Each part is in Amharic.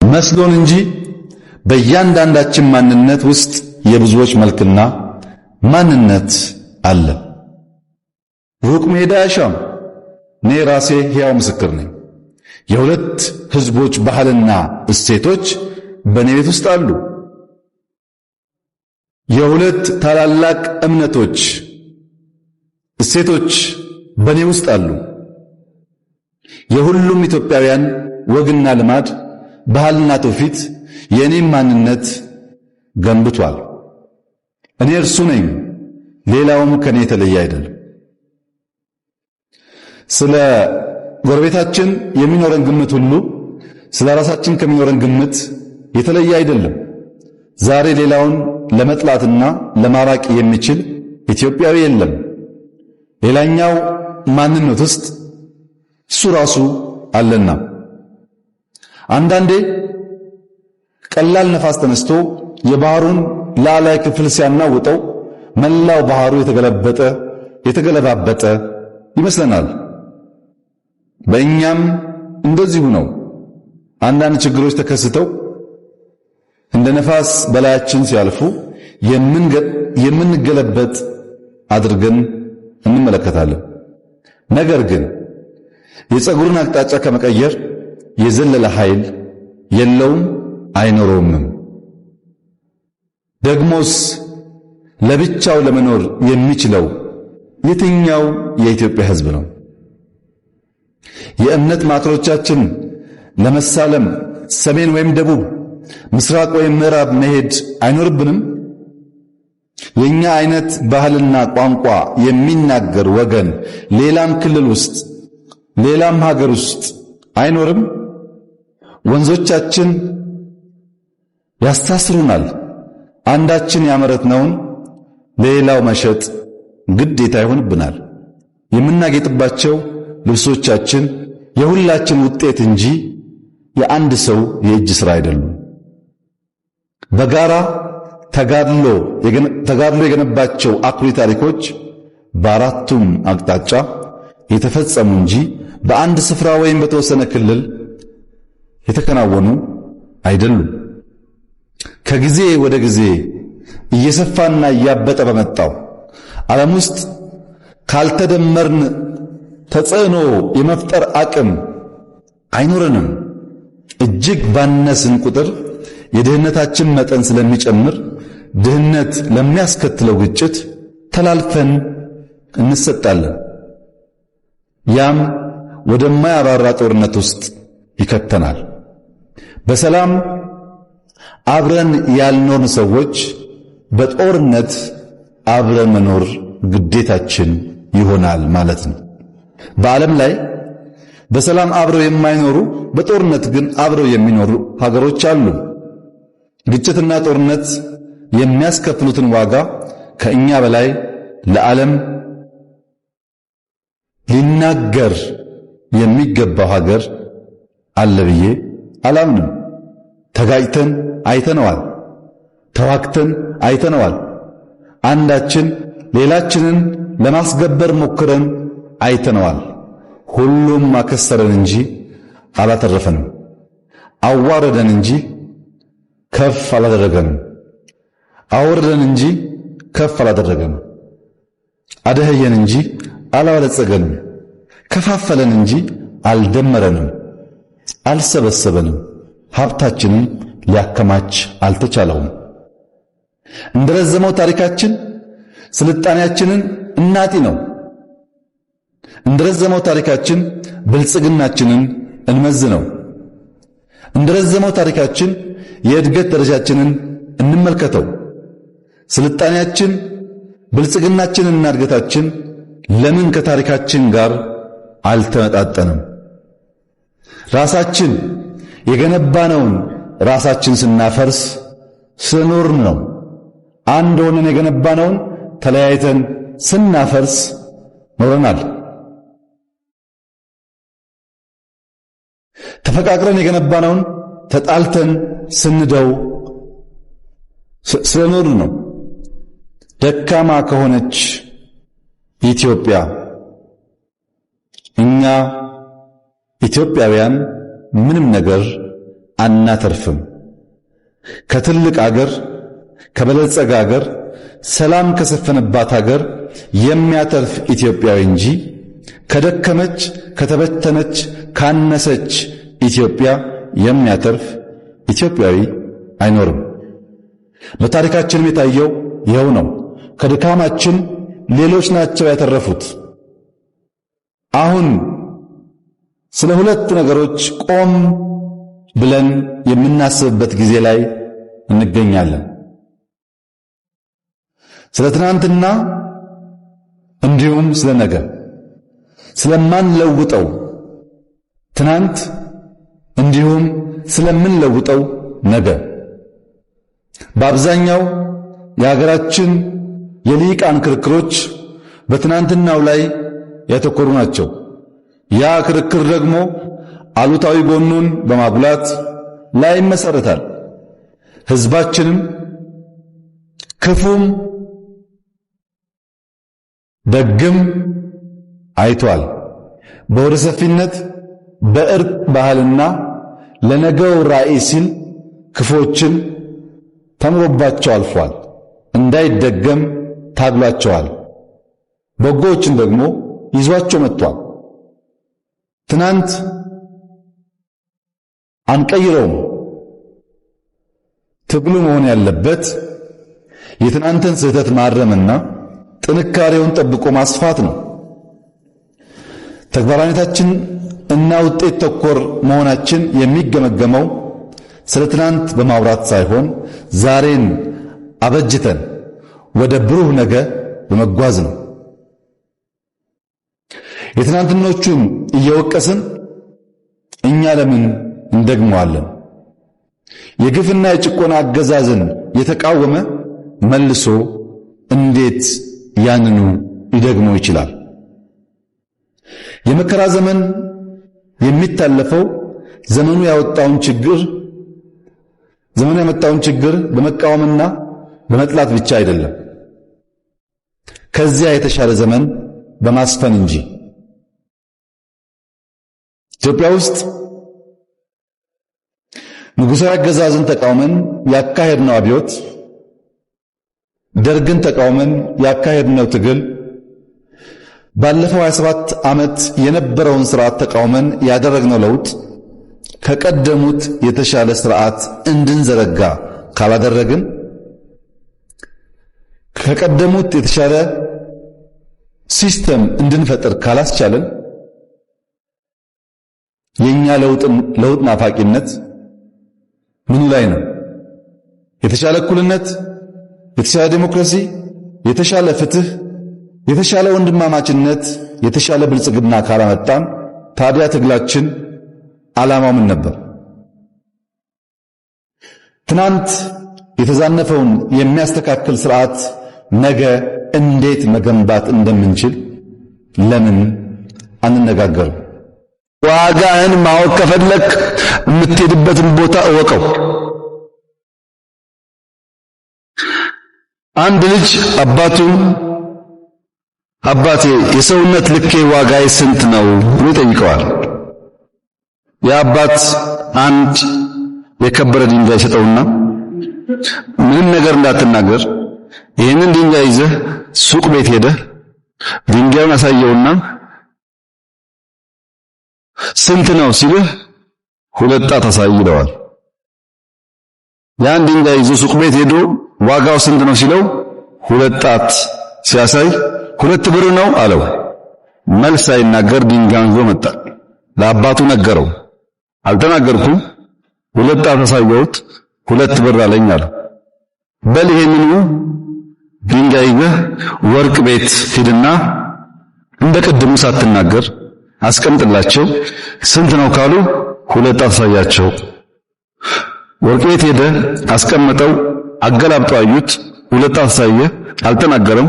መስሎን እንጂ በእያንዳንዳችን ማንነት ውስጥ የብዙዎች መልክና ማንነት አለ። ሩቅ መሄድ አያሻም። እኔ ራሴ ሕያው ምስክር ነኝ። የሁለት ህዝቦች ባህልና እሴቶች በእኔ ቤት ውስጥ አሉ። የሁለት ታላላቅ እምነቶች እሴቶች በእኔ ውስጥ አሉ። የሁሉም ኢትዮጵያውያን ወግና ልማድ፣ ባህልና ትውፊት የእኔም ማንነት ገንብቷል። እኔ እርሱ ነኝ፣ ሌላውም ከኔ የተለየ አይደለም። ስለ ጎረቤታችን የሚኖረን ግምት ሁሉ ስለ ራሳችን ከሚኖረን ግምት የተለየ አይደለም። ዛሬ ሌላውን ለመጥላትና ለማራቅ የሚችል ኢትዮጵያዊ የለም። ሌላኛው ማንነት ውስጥ እሱ ራሱ አለና አንዳንዴ ቀላል ነፋስ ተነስቶ የባህሩን ላዕላይ ክፍል ሲያናውጠው መላው ባህሩ የተገለባበጠ ይመስለናል። በእኛም እንደዚሁ ነው። አንዳንድ ችግሮች ተከስተው እንደ ነፋስ በላያችን ሲያልፉ የምንገለበጥ አድርገን እንመለከታለን። ነገር ግን የፀጉርን አቅጣጫ ከመቀየር የዘለለ ኃይል የለውም፣ አይኖረውምም። ደግሞስ ለብቻው ለመኖር የሚችለው የትኛው የኢትዮጵያ ሕዝብ ነው? የእምነት ማዕከሎቻችን ለመሳለም ሰሜን ወይም ደቡብ፣ ምስራቅ ወይም ምዕራብ መሄድ አይኖርብንም? የኛ አይነት ባህልና ቋንቋ የሚናገር ወገን ሌላም ክልል ውስጥ ሌላም ሀገር ውስጥ አይኖርም? ወንዞቻችን ያስተሳስሩናል። አንዳችን ያመረትነውን ለሌላው መሸጥ ግዴታ ይሆንብናል። የምናጌጥባቸው ልብሶቻችን የሁላችን ውጤት እንጂ የአንድ ሰው የእጅ ሥራ አይደሉም። በጋራ ተጋድሎ የገነባቸው አኩሪ ታሪኮች በአራቱም አቅጣጫ የተፈጸሙ እንጂ በአንድ ስፍራ ወይም በተወሰነ ክልል የተከናወኑ አይደሉም። ከጊዜ ወደ ጊዜ እየሰፋና እያበጠ በመጣው ዓለም ውስጥ ካልተደመርን ተጽዕኖ የመፍጠር አቅም አይኖረንም። እጅግ ባነስን ቁጥር የድህነታችን መጠን ስለሚጨምር ድህነት ለሚያስከትለው ግጭት ተላልፈን እንሰጣለን። ያም ወደማያባራ ጦርነት ውስጥ ይከተናል። በሰላም አብረን ያልኖርን ሰዎች በጦርነት አብረን መኖር ግዴታችን ይሆናል ማለት ነው። በዓለም ላይ በሰላም አብረው የማይኖሩ በጦርነት ግን አብረው የሚኖሩ ሀገሮች አሉ። ግጭትና ጦርነት የሚያስከፍሉትን ዋጋ ከእኛ በላይ ለዓለም ሊናገር የሚገባው ሀገር አለ ብዬ አላምንም። ተጋጭተን አይተነዋል። ተዋክተን አይተነዋል። አንዳችን ሌላችንን ለማስገበር ሞክረን አይተነዋል። ሁሉም አከሰረን እንጂ አላተረፈንም። አዋረደን እንጂ ከፍ አላደረገንም። አወረደን እንጂ ከፍ አላደረገንም። አደኸየን እንጂ አላበለጸገንም። ከፋፈለን እንጂ አልደመረንም። አልሰበሰበንም። ሀብታችንን ሊያከማች አልተቻለውም። እንደረዘመው ታሪካችን ስልጣኔያችንን እናጢ ነው። እንደረዘመው ታሪካችን ብልጽግናችንን እንመዝነው። እንደረዘመው ታሪካችን የእድገት ደረጃችንን እንመልከተው። ስልጣኔያችን፣ ብልጽግናችንና እድገታችን ለምን ከታሪካችን ጋር አልተመጣጠንም? ራሳችን የገነባነውን ራሳችን ስናፈርስ ስለኖርን ነው። አንድ ሆነን የገነባነውን ተለያይተን ስናፈርስ ኖረናል። ተፈቃቅረን የገነባነውን ተጣልተን ስንደው ስለኖርን ነው። ደካማ ከሆነች ኢትዮጵያ እኛ ኢትዮጵያውያን ምንም ነገር አናተርፍም። ከትልቅ አገር፣ ከበለጸገ አገር፣ ሰላም ከሰፈነባት አገር የሚያተርፍ ኢትዮጵያዊ እንጂ ከደከመች፣ ከተበተነች፣ ካነሰች ኢትዮጵያ የሚያተርፍ ኢትዮጵያዊ አይኖርም። በታሪካችንም የታየው ይኸው ነው። ከድካማችን ሌሎች ናቸው ያተረፉት። አሁን ስለ ሁለት ነገሮች ቆም ብለን የምናስብበት ጊዜ ላይ እንገኛለን። ስለ ትናንትና እንዲሁም ስለ ነገ፣ ስለማንለውጠው ትናንት እንዲሁም ስለምንለውጠው ነገ። በአብዛኛው የሀገራችን የልሂቃን ክርክሮች በትናንትናው ላይ ያተኮሩ ናቸው። ያ ክርክር ደግሞ አሉታዊ ጎኑን በማጉላት ላይ ይመሰረታል። ሕዝባችንም ክፉም ደግም አይቷል። በወደ ሰፊነት በእርቅ ባህልና ለነገው ራዕይ ሲል ክፎችን ተምሮባቸው አልፏል። እንዳይደገም ታግሏቸዋል። በጎዎችን ደግሞ ይዟቸው መጥቷል። ትናንት አንቀይረውም። ትግሉ መሆን ያለበት የትናንትን ስህተት ማረምና ጥንካሬውን ጠብቆ ማስፋት ነው። ተግባራዊነታችን እና ውጤት ተኮር መሆናችን የሚገመገመው ስለ ትናንት በማውራት ሳይሆን ዛሬን አበጅተን ወደ ብሩህ ነገ በመጓዝ ነው። የትናንትኖቹን እየወቀስን እኛ ለምን እንደግመዋለን? የግፍና የጭቆና አገዛዝን የተቃወመ መልሶ እንዴት ያንኑ ሊደግመው ይችላል? የመከራ ዘመን የሚታለፈው ዘመኑ ያመጣውን ችግር በመቃወምና በመጥላት ብቻ አይደለም፣ ከዚያ የተሻለ ዘመን በማስፈን እንጂ። ኢትዮጵያ ውስጥ ንጉሣዊ አገዛዝን ተቃውመን ያካሄድነው አብዮት፣ ደርግን ተቃውመን ያካሄድነው ትግል፣ ባለፈው 27 ዓመት የነበረውን ስርዓት ተቃውመን ያደረግነው ለውጥ ከቀደሙት የተሻለ ስርዓት እንድንዘረጋ ካላደረግን፣ ከቀደሙት የተሻለ ሲስተም ካላስቻለን የኛ ለውጥ ናፋቂነት ምኑ ላይ ነው? የተሻለ እኩልነት፣ የተሻለ ዲሞክራሲ፣ የተሻለ ፍትህ፣ የተሻለ ወንድማማችነት፣ የተሻለ ብልጽግና ካላመጣን ታዲያ ትግላችን ዓላማው ምን ነበር? ትናንት የተዛነፈውን የሚያስተካክል ስርዓት ነገ እንዴት መገንባት እንደምንችል ለምን አንነጋገርም? ዋጋህን ማወቅ ከፈለክ የምትሄድበትን ቦታ እወቀው። አንድ ልጅ አባቴ የሰውነት ልኬ ዋጋዬ ስንት ነው ብሎ ይጠይቀዋል። የአባት አንድ የከበረ ድንጋይ ሰጠውና ምንም ነገር እንዳትናገር፣ ይህንን ድንጋይ ይዘህ ሱቅ ቤት ሄደህ ድንጋዩን አሳየውና ስንት ነው ሲልህ 2 ጣት አሳይ ይለዋል። ያን ድንጋይ ይዞ ሱቅ ቤት ሄዶ ዋጋው ስንት ነው ሲለው 2 ጣት ሲያሳይ 2 ብር ነው አለው። መልስ ሳይናገር ድንጋዩን ይዞ መጣ። ለአባቱ ነገረው። አልተናገርኩም፣ 2 ጣት አሳየሁት፣ 2 ብር አለኝ አለው። በል ይሄንኑ ድንጋይ ይዘህ ወርቅ ቤት ሂድና እንደ ቅድሙ ሳትናገር አስቀምጥላቸው። ስንት ነው ካሉ 2 ጣት አሳያቸው። ወርቅ ቤት ሄደ፣ አስቀመጠው። አገላብጠው አዩት። 2 ጣት አሳየ፣ አልተናገረም።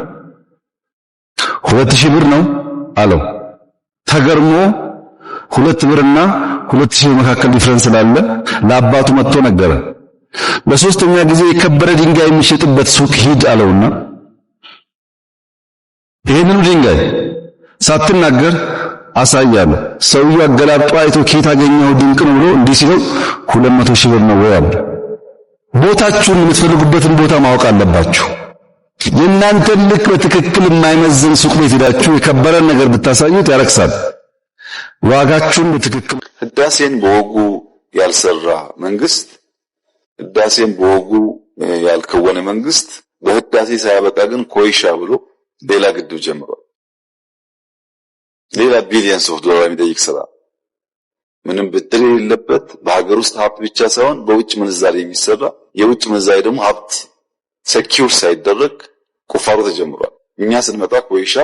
2000 ብር ነው አለው። ተገርሞ 2 ብርና 2000 መካከል ዲፍረንስ ስላለ ለአባቱ መጥቶ ነገረ። በሶስተኛ ጊዜ የከበረ ድንጋይ የሚሸጥበት ሱቅ ሂድ አለውና ይሄንኑ ድንጋይ ሳትናገር አሳያለሁ። ሰውዬው አገላብጦ አይቶ ኬት አገኘው ድንቅ ነው ብሎ እንዲህ ሲለው 200 ሺህ ብር ነው ወይ አለ። ቦታችሁን የምትፈልጉበትን ቦታ ማወቅ አለባችሁ። የእናንተን ልክ በትክክል የማይመዝን ሱቅ ቤት ሄዳችሁ የከበረን ነገር ብታሳዩት ያረክሳል። ዋጋችሁን በትክክል ህዳሴን በወጉ ያልሰራ መንግስት፣ ህዳሴን በወጉ ያልከወነ መንግስት በህዳሴ ሳያበቃ ግን ኮይሻ ብሎ ሌላ ግድብ ጀምሯል። ሌላ ቢሊየንስ ኦፍ ዶላር የሚጠይቅ ስራ፣ ምንም ብድር የሌለበት በሀገር ውስጥ ሀብት ብቻ ሳይሆን በውጭ ምንዛሬ የሚሰራ የውጭ ምንዛሬ ደግሞ ሀብት ሴኪዩር ሳይደረግ ቁፋሮ ተጀምሯል። እኛ ስንመጣ ኮይሻ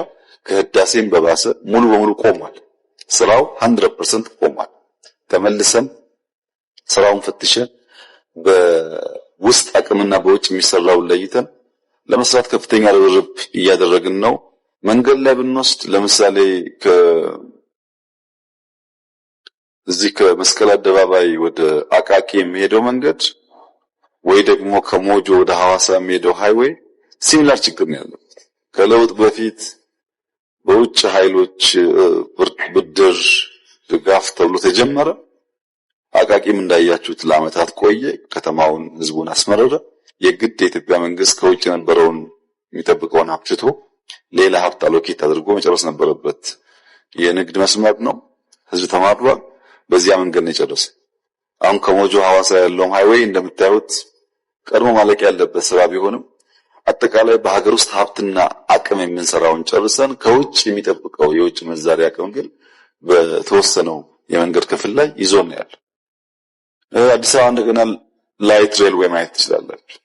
ከህዳሴን በባሰ ሙሉ በሙሉ ቆሟል። ስራው 100% ቆሟል። ተመልሰን ስራውን ፈትሸን በውስጥ አቅምና በውጭ የሚሰራውን ለይተን ለመስራት ከፍተኛ ርብርብ እያደረግን ነው። መንገድ ላይ ብንወስድ ለምሳሌ እዚህ ከመስቀል አደባባይ ወደ አቃቂ የሚሄደው መንገድ ወይ ደግሞ ከሞጆ ወደ ሐዋሳ የሚሄደው ሃይዌይ ሲሚላር ችግር ነው ያለው። ከለውጥ በፊት በውጭ ኃይሎች ብድር ድጋፍ ተብሎ ተጀመረ። አቃቂም እንዳያችሁት ለዓመታት ቆየ። ከተማውን ህዝቡን አስመረረ። የግድ የኢትዮጵያ መንግስት ከውጭ የነበረውን የሚጠብቀውን ሀብትቶ ሌላ ሀብት አሎኬት አድርጎ መጨረስ ነበረበት። የንግድ መስመር ነው። ህዝብ ተማሯል። በዚያ መንገድ ነው የጨረሰው። አሁን ከሞጆ ሐዋሳ ያለው ሃይዌይ እንደምታዩት ቀድሞ ማለቅ ያለበት ስራ ቢሆንም አጠቃላይ በሀገር ውስጥ ሀብትና አቅም የምንሰራውን ጨርሰን ከውጭ የሚጠብቀው የውጭ ምንዛሪ አቅም ግን በተወሰነው የመንገድ ክፍል ላይ ይዞን ነው ያለው። አዲስ አበባ እንደገና ላይት ሬልዌይ ማየት ትችላላችሁ።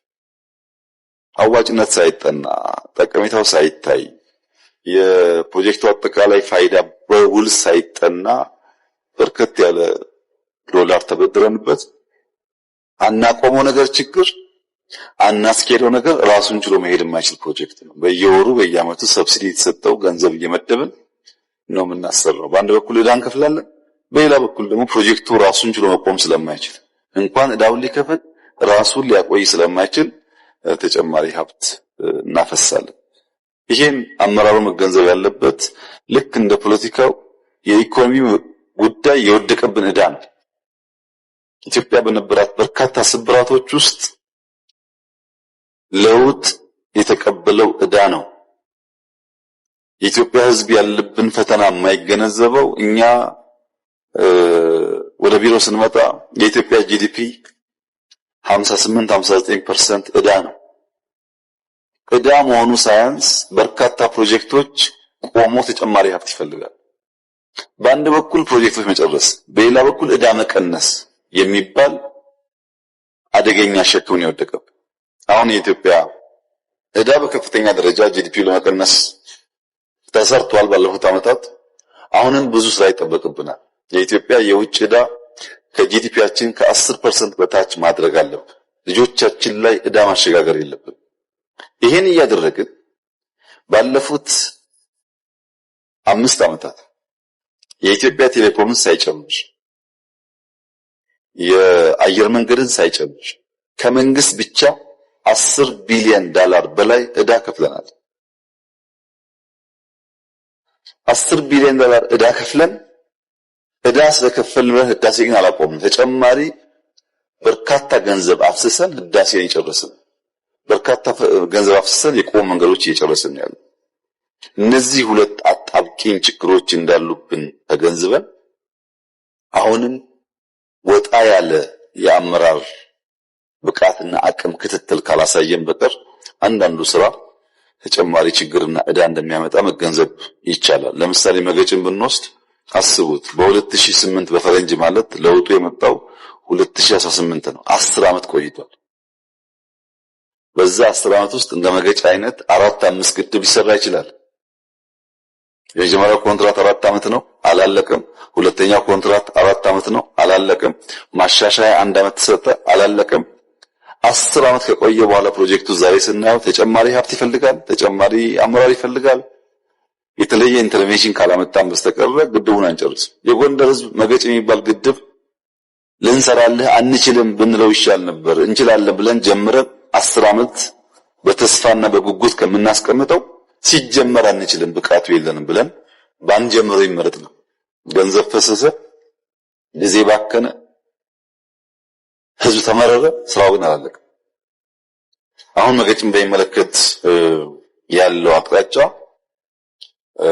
አዋጭነት ሳይጠና ጠቀሜታው ሳይታይ የፕሮጀክቱ አጠቃላይ ፋይዳ በውል ሳይጠና በርከት ያለ ዶላር ተበድረንበት አናቆመው ነገር ችግር አናስኬደው ነገር ራሱን ችሎ መሄድ የማይችል ፕሮጀክት ነው። በየወሩ በየአመቱ ሰብሲዲ የተሰጠው ገንዘብ እየመደብን ነው የምናሰራው። በአንድ በኩል ዕዳ እንከፍላለን፣ በሌላ በኩል ደግሞ ፕሮጀክቱ ራሱን ችሎ መቆም ስለማይችል እንኳን ዕዳውን ሊከፍል ራሱን ሊያቆይ ስለማይችል ተጨማሪ ሀብት እናፈሳለን። ይሄን አመራሩ መገንዘብ ያለበት ልክ እንደ ፖለቲካው የኢኮኖሚ ጉዳይ የወደቀብን ዕዳ ነው። ኢትዮጵያ በነበራት በርካታ ስብራቶች ውስጥ ለውጥ የተቀበለው ዕዳ ነው። የኢትዮጵያ ሕዝብ ያለብን ፈተና የማይገነዘበው እኛ ወደ ቢሮ ስንመጣ የኢትዮጵያ ጂዲፒ 58-59% ዕዳ ነው። ዕዳ መሆኑ ሳያንስ በርካታ ፕሮጀክቶች ቆሞ ተጨማሪ ሀብት ይፈልጋል። በአንድ በኩል ፕሮጀክቶች መጨረስ፣ በሌላ በኩል ዕዳ መቀነስ የሚባል አደገኛ ሸክም የወደቀው አሁን የኢትዮጵያ ዕዳ በከፍተኛ ደረጃ ጂዲፒ ለመቀነስ ተሰርቷል ባለፉት ዓመታት። አሁንም ብዙ ስራ ይጠበቅብናል። የኢትዮጵያ የውጭ ዕዳ ከጂዲፒያችን ከ10% በታች ማድረግ አለብን። ልጆቻችን ላይ ዕዳ ማሸጋገር የለብን። ይሄን እያደረግን ባለፉት 5 ዓመታት የኢትዮጵያ ቴሌኮምን ሳይጨምር የአየር መንገድን ሳይጨምር ከመንግስት ብቻ $10 ቢሊዮን በላይ ዕዳ ከፍለናል። $10 ቢሊዮን ዕዳ ከፍለን ዕዳ ስለከፈልን ህዳሴ ግን አላቆምም። ተጨማሪ በርካታ ገንዘብ አፍስሰን ህዳሴን እየጨረስን፣ በርካታ ገንዘብ አፍስሰን የቆሙ መንገዶች እየጨረስን ያለው። እነዚህ ሁለት አጣብቂኝ ችግሮች እንዳሉብን ተገንዝበን አሁንም ወጣ ያለ የአመራር ብቃትና አቅም ክትትል ካላሳየን በቀር አንዳንዱ ስራ ተጨማሪ ችግርና ዕዳ እንደሚያመጣ መገንዘብ ይቻላል። ለምሳሌ መገጭን ብንወስድ አስቡት፣ በ2008 በፈረንጅ ማለት ለውጡ የመጣው 2018 ነው። 10 ዓመት ቆይቷል። በዛ 10 ዓመት ውስጥ እንደ መገጭ አይነት 4-5 ግድብ ሊሰራ ይችላል። የመጀመሪያው ኮንትራት 4 ዓመት ነው፣ አላለቀም። ሁለተኛው ኮንትራት 4 ዓመት ነው፣ አላለቀም። ማሻሻያ 1 ዓመት ተሰጠ፣ አላለቀም። 10 ዓመት ከቆየ በኋላ ፕሮጀክቱ ዛሬ ስናየው ተጨማሪ ሀብት ይፈልጋል፣ ተጨማሪ አመራር ይፈልጋል። የተለየ ኢንተርቬንሽን ካላመጣን በስተቀር ግድቡን አንጨርስም። የጎንደር ህዝብ መገጭ የሚባል ግድብ ልንሰራልህ አንችልም ብንለው ይሻል ነበር። እንችላለን ብለን ጀምረን 10 ዓመት በተስፋና በጉጉት ከምናስቀምጠው ሲጀመር አንችልም ብቃቱ የለንም ብለን ባንጀምረው ይመረጥ ነው። ገንዘብ ፈሰሰ፣ ጊዜ ባከነ፣ ህዝብ ተመረረ፣ ስራው ግን አላለቀም። አሁን መገጭን በሚመለከት ያለው አቅጣጫ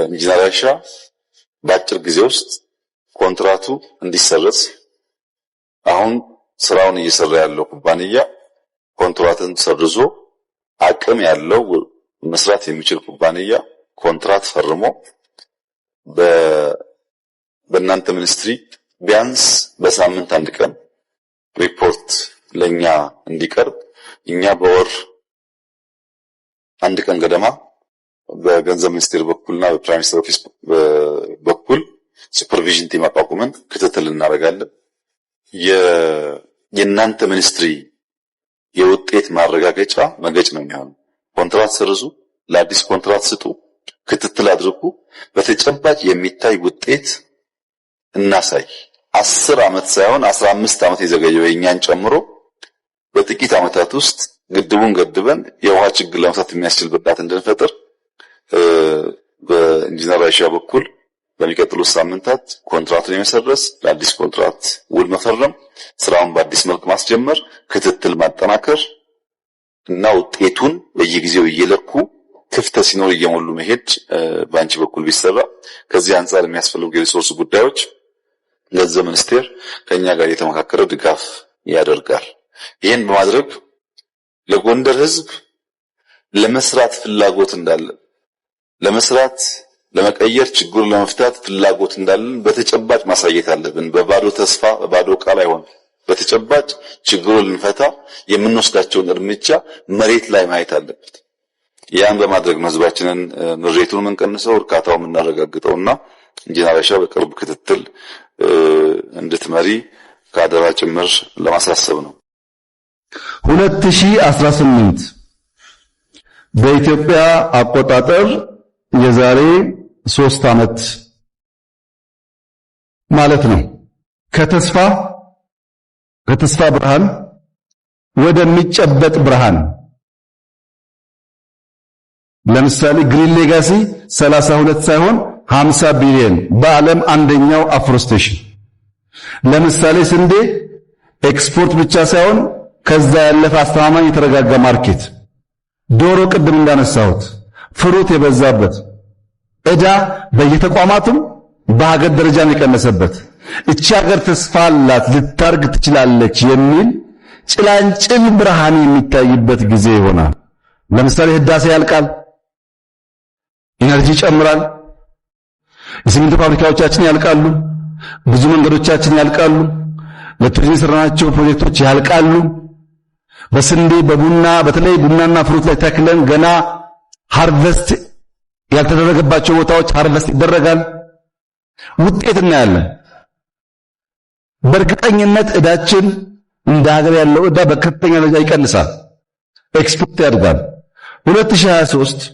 ኢንጂነር አይሻ በአጭር ጊዜ ውስጥ ኮንትራቱ እንዲሰረዝ፣ አሁን ስራውን እየሰራ ያለው ኩባንያ ኮንትራትን ሰርዞ አቅም ያለው መስራት የሚችል ኩባንያ ኮንትራት ፈርሞ በእናንተ ሚኒስትሪ ቢያንስ በሳምንት አንድ ቀን ሪፖርት ለኛ እንዲቀርብ እኛ በወር አንድ ቀን ገደማ በገንዘብ ሚኒስቴር በኩልና በፕራይም ሚኒስትር ኦፊስ በኩል ሱፐርቪዥን ቲም አቋቁመን ክትትል እናደርጋለን። የእናንተ ሚኒስትሪ የውጤት ማረጋገጫ መገጭ ነው የሚሆነው። ኮንትራት ሰርዙ፣ ለአዲስ ኮንትራት ስጡ፣ ክትትል አድርጉ፣ በተጨባጭ የሚታይ ውጤት እናሳይ። 10 ዓመት ሳይሆን 15 ዓመት የዘገየው የኛን ጨምሮ በጥቂት ዓመታት ውስጥ ግድቡን ገድበን የውሃ ችግር ለመፍታት የሚያስችል ብቃት እንድንፈጥር በኢንጂነር አይሻ በኩል በሚቀጥሉት ሳምንታት ኮንትራቱን የመሰረዝ፣ ለአዲስ ኮንትራት ውል መፈረም፣ ስራውን በአዲስ መልክ ማስጀመር፣ ክትትል ማጠናከር እና ውጤቱን በየጊዜው እየለኩ ክፍተት ሲኖር እየሞሉ መሄድ በአንቺ በኩል ቢሰራ፣ ከዚህ አንጻር የሚያስፈልጉ የሪሶርስ ጉዳዮች ገንዘብ ሚኒስቴር ከኛ ጋር የተመካከረ ድጋፍ ያደርጋል። ይህን በማድረግ ለጎንደር ህዝብ ለመስራት ፍላጎት እንዳለ፣ ለመስራት ለመቀየር ችግሩን ለመፍታት ፍላጎት እንዳለን በተጨባጭ ማሳየት አለብን። በባዶ ተስፋ በባዶ ቃል አይሆን። በተጨባጭ ችግሩን ልንፈታ የምንወስዳቸውን እርምጃ መሬት ላይ ማየት አለበት። ያን በማድረግ ህዝባችንን ምሬቱን የምንቀንሰው እርካታው የምናረጋግጠውና ኢንጂነር አይሻ በቅርብ ክትትል እንድትመሪ ከአደራ ጭምር ለማሳሰብ ነው። 2018 በኢትዮጵያ አቆጣጠር የዛሬ 3 ዓመት ማለት ነው። ከተስፋ ብርሃን ወደሚጨበጥ ብርሃን፣ ለምሳሌ ግሪን ሌጋሲ 32 ሳይሆን 50 ቢሊዮን በዓለም አንደኛው አፍሮስቴሽን። ለምሳሌ ስንዴ ኤክስፖርት ብቻ ሳይሆን ከዛ ያለፈ አስተማማኝ የተረጋጋ ማርኬት። ዶሮ ቅድም እንዳነሳሁት ፍሩት የበዛበት፣ ዕዳ በየተቋማቱም በሀገር ደረጃም የቀነሰበት፣ እቺ ሀገር ተስፋ አላት ልታርግ ትችላለች የሚል ጭላንጭል ብርሃን የሚታይበት ጊዜ ይሆናል። ለምሳሌ ህዳሴ ያልቃል፣ ኢነርጂ ይጨምራል፣ የሲሚንቶ ፋብሪካዎቻችን ያልቃሉ፣ ብዙ መንገዶቻችን ያልቃሉ፣ ለቱሪዝም የሰራናቸው ፕሮጀክቶች ያልቃሉ። በስንዴ በቡና በተለይ ቡናና ፍሩት ላይ ተክለን ገና ሃርቨስት ያልተደረገባቸው ቦታዎች ሃርቨስት ይደረጋል። ውጤት እናያለን። በእርግጠኝነት ዕዳችን እንደ ሀገር ያለው ዕዳ በከፍተኛ ደረጃ ይቀንሳል፣ ኤክስፖርት ያድጋል። 2023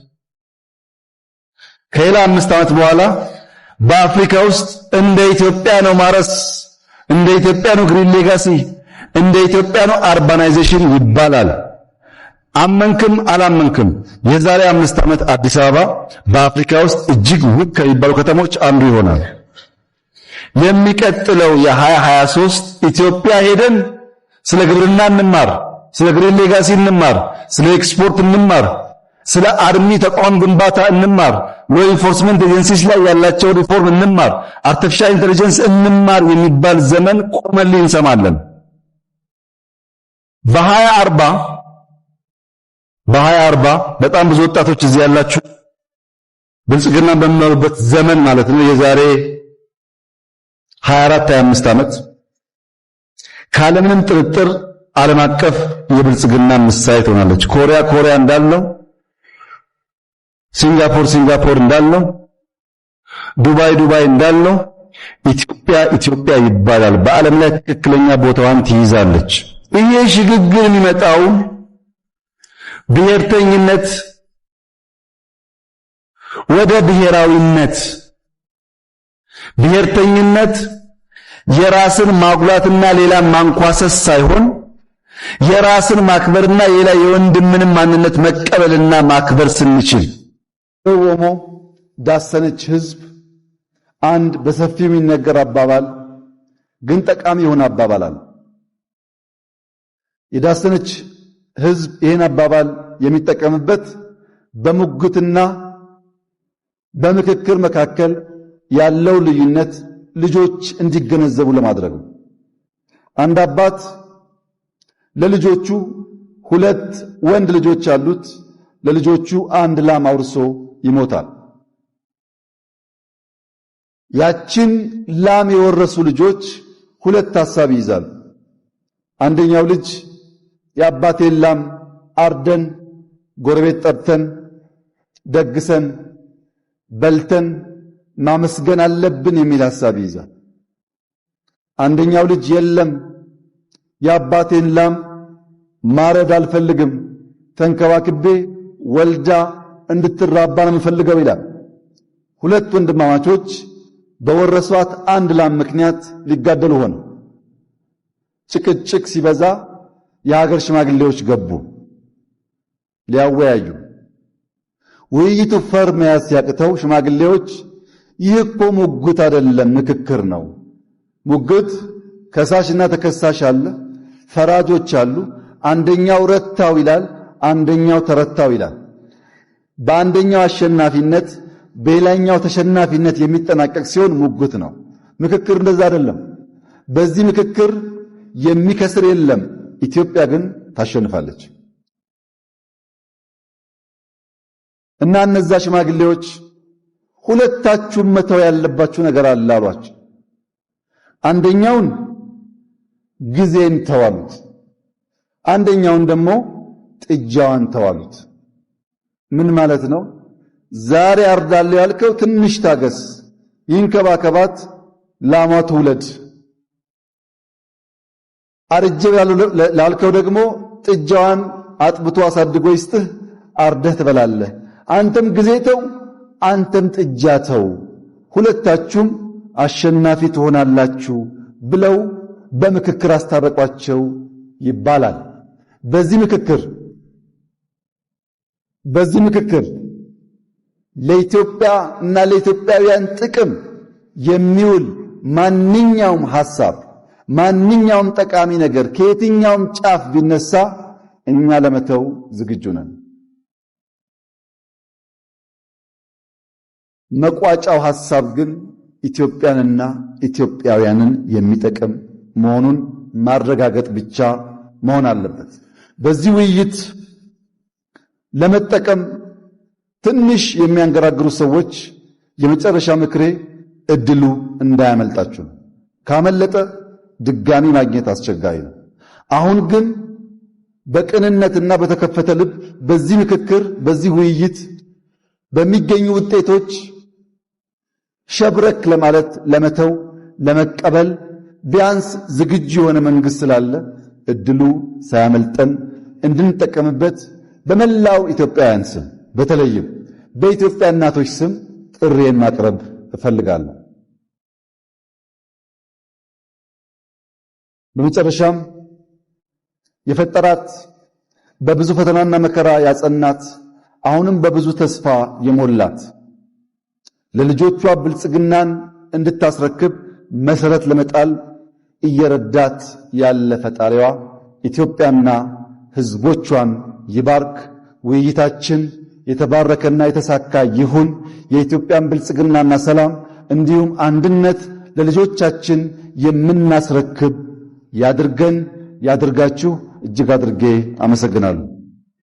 ከሌላ 5 ዓመት በኋላ በአፍሪካ ውስጥ እንደ ኢትዮጵያ ነው ማረስ፣ እንደ ኢትዮጵያ ነው ግሪን ሌጋሲ፣ እንደ ኢትዮጵያ ነው አርባናይዜሽን ይባላል። አመንክም አላመንክም የዛሬ 5 ዓመት አዲስ አበባ በአፍሪካ ውስጥ እጅግ ውብ ከሚባሉ ከተሞች አንዱ ይሆናል። የሚቀጥለው የ2023 ኢትዮጵያ ሄደን ስለ ግብርና እንማር፣ ስለ ግሪን ሌጋሲ እንማር፣ ስለ ኤክስፖርት እንማር፣ ስለ አርሚ ተቋም ግንባታ እንማር፣ ሎ ኢንፎርስመንት ኤጀንሲስ ላይ ያላቸው ሪፎርም እንማር፣ አርቲፊሻል ኢንተለጀንስ እንማር የሚባል ዘመን ቆመልን እንሰማለን። በ2040 በጣም ብዙ ወጣቶች እዚህ ያላችሁ ብልጽግና በሚኖርበት ዘመን ማለት ነው፣ የዛሬ 24-25 ዓመት ካለምንም ጥርጥር ዓለም አቀፍ የብልጽግና ምሳሌ ትሆናለች። ኮሪያ እንዳለው፣ ሲንጋፖር እንዳለው፣ ዱባይ እንዳለው ኢትዮጵያ ይባላል። በዓለም ላይ ትክክለኛ ቦታዋን ትይዛለች። ይሄ ሽግግር የሚመጣው ብሔርተኝነት ወደ ብሔራዊነት፣ ብሔርተኝነት የራስን ማጉላትና ሌላ ማንኳሰስ ሳይሆን የራስን ማክበርና ሌላ የወንድምንም ማንነት መቀበልና ማክበር ስንችል። ኦሮሞ ዳሰነች ህዝብ አንድ በሰፊው የሚነገር አባባል ግን ጠቃሚ የሆነ አባባል አለ። የዳሰነች ሕዝብ ይህን አባባል የሚጠቀምበት በሙግትና በምክክር መካከል ያለው ልዩነት ልጆች እንዲገነዘቡ ለማድረግ ነው። አንድ አባት ለልጆቹ 2 ወንድ ልጆች አሉት። ለልጆቹ 1 ላም አውርሶ ይሞታል። ያችን ላም የወረሱ ልጆች 2 ሐሳብ ይይዛሉ። አንደኛው ልጅ የአባቴን ላም አርደን ጎረቤት ጠርተን ደግሰን በልተን ማመስገን አለብን የሚል ሐሳብ ይይዛል። አንደኛው ልጅ የለም የአባቴን ላም ማረድ አልፈልግም፣ ተንከባክቤ ወልዳ እንድትራባ ነው የምፈልገው ይላል። 2 ወንድማማቾች በወረሷት 1 ላም ምክንያት ሊጋደሉ ሆነ። ጭቅጭቅ ሲበዛ የሀገር ሽማግሌዎች ገቡ ሊያወያዩ። ውይይቱ ፈር መያዝ ሲያቅተው ሽማግሌዎች ይህ እኮ ሙግት አይደለም ምክክር ነው። ሙግት ከሳሽና ተከሳሽ አለ፣ ፈራጆች አሉ። አንደኛው ረታው ይላል፣ አንደኛው ተረታው ይላል። በአንደኛው አሸናፊነት በሌላኛው ተሸናፊነት የሚጠናቀቅ ሲሆን ሙግት ነው። ምክክር እንደዛ አይደለም። በዚህ ምክክር የሚከስር የለም። ኢትዮጵያ ግን ታሸንፋለች። እና እነዛ ሽማግሌዎች ሁለታችሁም መተው ያለባችሁ ነገር አለ አሏቸው። አንደኛውን ጊዜን ተዋሉት፣ አንደኛውን ደግሞ ጥጃዋን ተዋሉት። ምን ማለት ነው? ዛሬ አርዳለሁ ያልከው ትንሽ ታገስ፣ ይንከባከባት፣ ላሟ ትውለድ። አርጀው ላልከው ደግሞ ጥጃዋን አጥብቶ አሳድጎ ይስጥህ፣ አርደህ ትበላለህ። አንተም ጊዜ ተው፣ አንተም ጥጃ ተው፣ ሁለታችሁም አሸናፊ ትሆናላችሁ ብለው በምክክር አስታረቋቸው ይባላል። በዚህ ምክክር ለኢትዮጵያ እና ለኢትዮጵያውያን ጥቅም የሚውል ማንኛውም ሐሳብ፣ ማንኛውም ጠቃሚ ነገር ከየትኛውም ጫፍ ቢነሳ እኛ ለመተው ዝግጁ ነን። መቋጫው ሐሳብ ግን ኢትዮጵያንና ኢትዮጵያውያንን የሚጠቅም መሆኑን ማረጋገጥ ብቻ መሆን አለበት። በዚህ ውይይት ለመጠቀም ትንሽ የሚያንገራግሩ ሰዎች የመጨረሻ ምክሬ እድሉ እንዳያመልጣችሁ። ካመለጠ ድጋሚ ማግኘት አስቸጋሪ ነው። አሁን ግን በቅንነትና በተከፈተ ልብ በዚህ ምክክር፣ በዚህ ውይይት በሚገኙ ውጤቶች ሸብረክ ለማለት፣ ለመተው፣ ለመቀበል ቢያንስ ዝግጁ የሆነ መንግስት ስላለ እድሉ ሳያመልጠን እንድንጠቀምበት በመላው ኢትዮጵያውያን ስም በተለይም በኢትዮጵያ እናቶች ስም ጥሪዬን ማቅረብ እፈልጋለሁ። በመጨረሻም የፈጠራት በብዙ ፈተናና መከራ ያጸናት አሁንም በብዙ ተስፋ የሞላት ለልጆቿ ብልጽግናን እንድታስረክብ መሰረት ለመጣል እየረዳት ያለ ፈጣሪዋ ኢትዮጵያና ሕዝቦቿን ይባርክ። ውይይታችን የተባረከና የተሳካ ይሁን። የኢትዮጵያን ብልጽግናና ሰላም እንዲሁም አንድነት ለልጆቻችን የምናስረክብ ያድርገን፣ ያድርጋችሁ። እጅግ አድርጌ አመሰግናለሁ።